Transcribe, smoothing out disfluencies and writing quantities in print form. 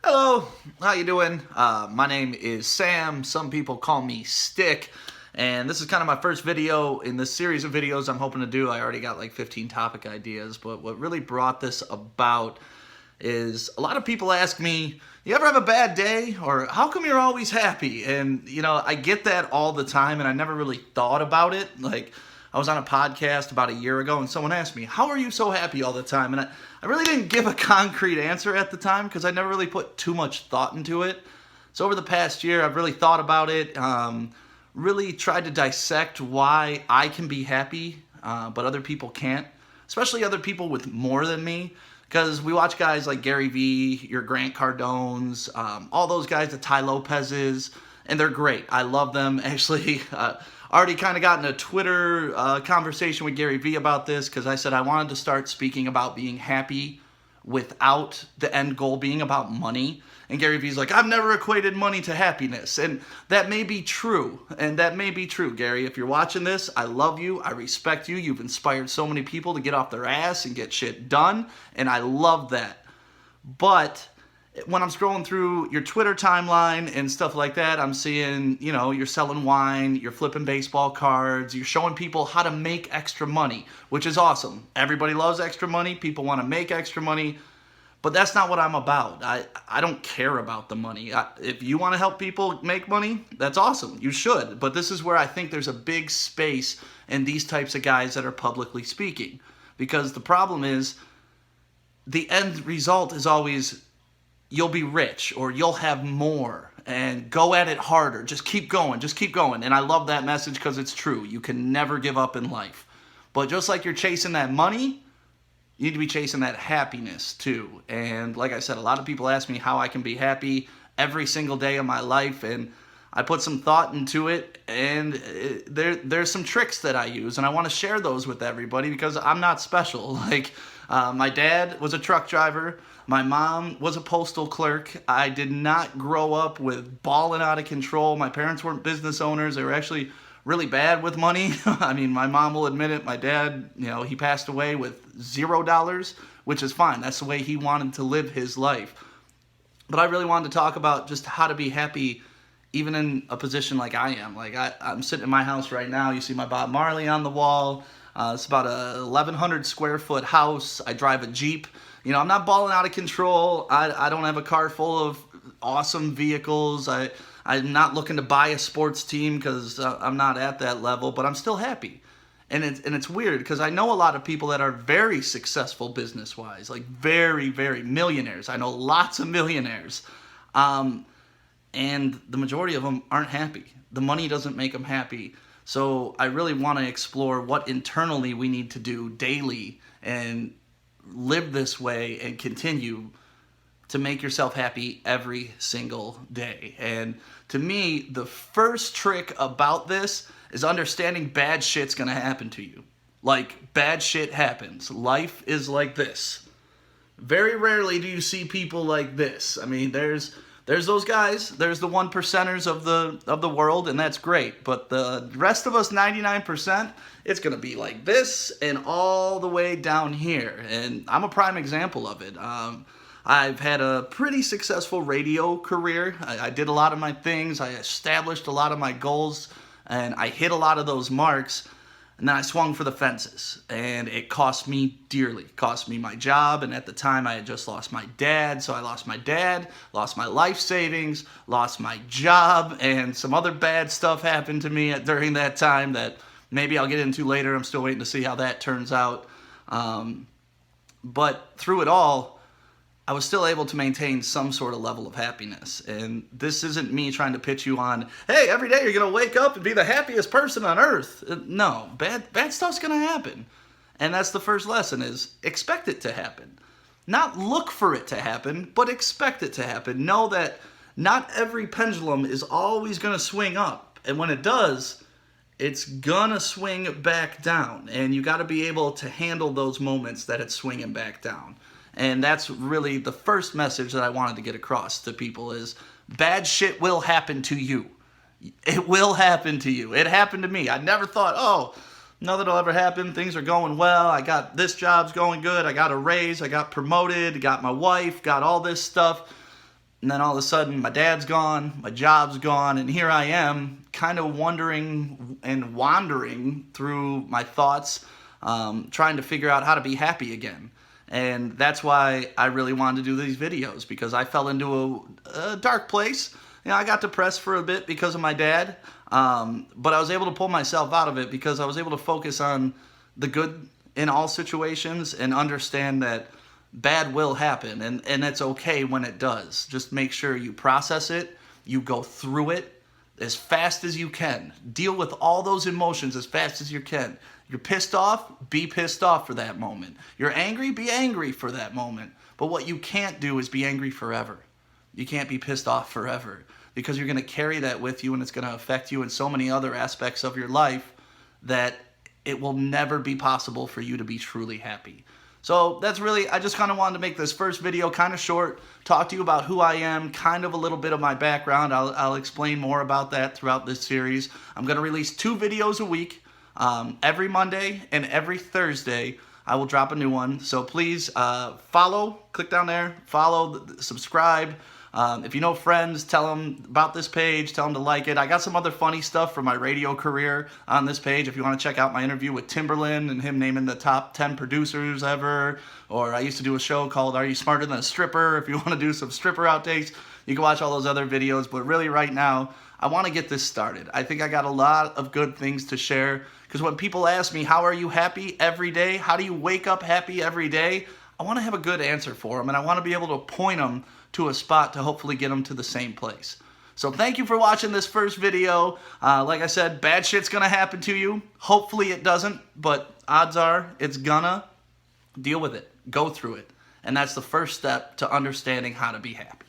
Hello, how you doing? My name is Sam. Some people call me Stick, and this is kind of my first video in this series of videos I'm hoping to do. I already got like 15 topic ideas, but what really brought this about is a lot of people ask me, you ever have a bad day? Or how come you're always happy? And, I get that all the time, and I never really thought about it. Like, I was on a podcast about a year ago, and someone asked me, how are you so happy all the time? And I really didn't give a concrete answer at the time because I never really put too much thought into it. So over the past year, I've really thought about it, really tried to dissect why I can be happy, but other people can't, especially other people with more than me. Because we watch guys like Gary Vee, your Grant Cardones, all those guys, the Ty Lopez's, and they're great. I love them. Actually, already kind of got in a Twitter conversation with Gary Vee about this because I said I wanted to start speaking about being happy without the end goal being about money. And Gary Vee's like, I've never equated money to happiness. And that may be true. And that may be true, Gary. If you're watching this, I love you. I respect you. You've inspired so many people to get off their ass and get shit done. And I love that. But when I'm scrolling through your Twitter timeline and stuff like that, I'm seeing, you're selling wine, you're flipping baseball cards, you're showing people how to make extra money, which is awesome. Everybody loves extra money. People want to make extra money. But that's not what I'm about. I don't care about the money. If you want to help people make money, that's awesome. You should. But this is where I think there's a big space in these types of guys that are publicly speaking. Because the problem is, the end result is always, you'll be rich or you'll have more and go at it harder. Just keep going. Just keep going. And I love that message because it's true. You can never give up in life. But just like you're chasing that money, you need to be chasing that happiness too. And like I said, a lot of people ask me how I can be happy every single day of my life, and I put some thought into it, and there's some tricks that I use, and I want to share those with everybody because I'm not special. Like, my dad was a truck driver. My mom was a postal clerk. I did not grow up with balling out of control. My parents weren't business owners. They were actually really bad with money. I mean, my mom will admit it. My dad, he passed away with $0, which is fine. That's the way he wanted to live his life. But I really wanted to talk about just how to be happy even in a position like I am. Like, I'm sitting in my house right now. You see my Bob Marley on the wall. It's about a 1,100 square foot house. I drive a Jeep. I'm not balling out of control. I don't have a car full of awesome vehicles. I'm not looking to buy a sports team because I'm not at that level, but I'm still happy. And it's weird because I know a lot of people that are very successful business-wise, like very, very millionaires. I know lots of millionaires. And the majority of them aren't happy. The money doesn't make them happy. So I really want to explore what internally we need to do daily and live this way and continue to make yourself happy every single day. And to me, the first trick about this is understanding bad shit's gonna happen to you. Like, bad shit happens. Life is like this. Very rarely do you see people like this. I mean, there's those guys, there's the 1%ers of the world, and that's great. But the rest of us, 99%, it's gonna be like this and all the way down here. And I'm a prime example of it. I've had a pretty successful radio career. I did a lot of my things. I established a lot of my goals, and I hit a lot of those marks. And then I swung for the fences, and it cost me dearly. It cost me my job, and at the time I had just lost my dad, so I lost my dad, lost my life savings, lost my job, and some other bad stuff happened to me during that time that maybe I'll get into later. I'm still waiting to see how that turns out. But through it all, I was still able to maintain some sort of level of happiness. And this isn't me trying to pitch you on, hey, every day you're going to wake up and be the happiest person on earth. No, bad stuff's going to happen. And that's the first lesson, is expect it to happen. Not look for it to happen, but expect it to happen. Know that not every pendulum is always going to swing up. And when it does, it's going to swing back down. And you got to be able to handle those moments that it's swinging back down. And that's really the first message that I wanted to get across to people, is bad shit will happen to you. It will happen to you. It happened to me. I never thought, oh, nothing will ever happen. Things are going well. I got this job's going good. I got a raise. I got promoted. Got my wife. Got all this stuff. And then all of a sudden, my dad's gone, my job's gone, and here I am kind of wondering and wandering through my thoughts, trying to figure out how to be happy again. And that's why I really wanted to do these videos, because I fell into a dark place. You know, I got depressed for a bit because of my dad, but I was able to pull myself out of it because I was able to focus on the good in all situations and understand that bad will happen, and it's okay when it does. Just make sure you process it, you go through it as fast as you can. Deal with all those emotions as fast as you can. You're pissed off, be pissed off for that moment. You're angry, be angry for that moment. But what you can't do is be angry forever. You can't be pissed off forever, because you're going to carry that with you, and it's going to affect you in so many other aspects of your life that it will never be possible for you to be truly happy. So that's really, I just kind of wanted to make this first video kind of short, talk to you about who I am, kind of a little bit of my background. I'll explain more about that throughout this series. I'm going to release 2 videos a week. Every Monday and every Thursday, I will drop a new one. So please follow, click down there, follow, subscribe. If you know friends, tell them about this page, tell them to like it. I got some other funny stuff from my radio career on this page. If you want to check out my interview with Timberland and him naming the top 10 producers ever, or I used to do a show called Are You Smarter Than a Stripper? If you want to do some stripper outtakes, you can watch all those other videos. But really right now, I want to get this started. I think I got a lot of good things to share, because when people ask me, how are you happy every day? How do you wake up happy every day? I want to have a good answer for them, and I want to be able to point them to a spot to hopefully get them to the same place. So thank you for watching this first video. Like I said, bad shit's gonna happen to you. Hopefully it doesn't, but odds are it's gonna. Deal with it. Go through it. And that's the first step to understanding how to be happy.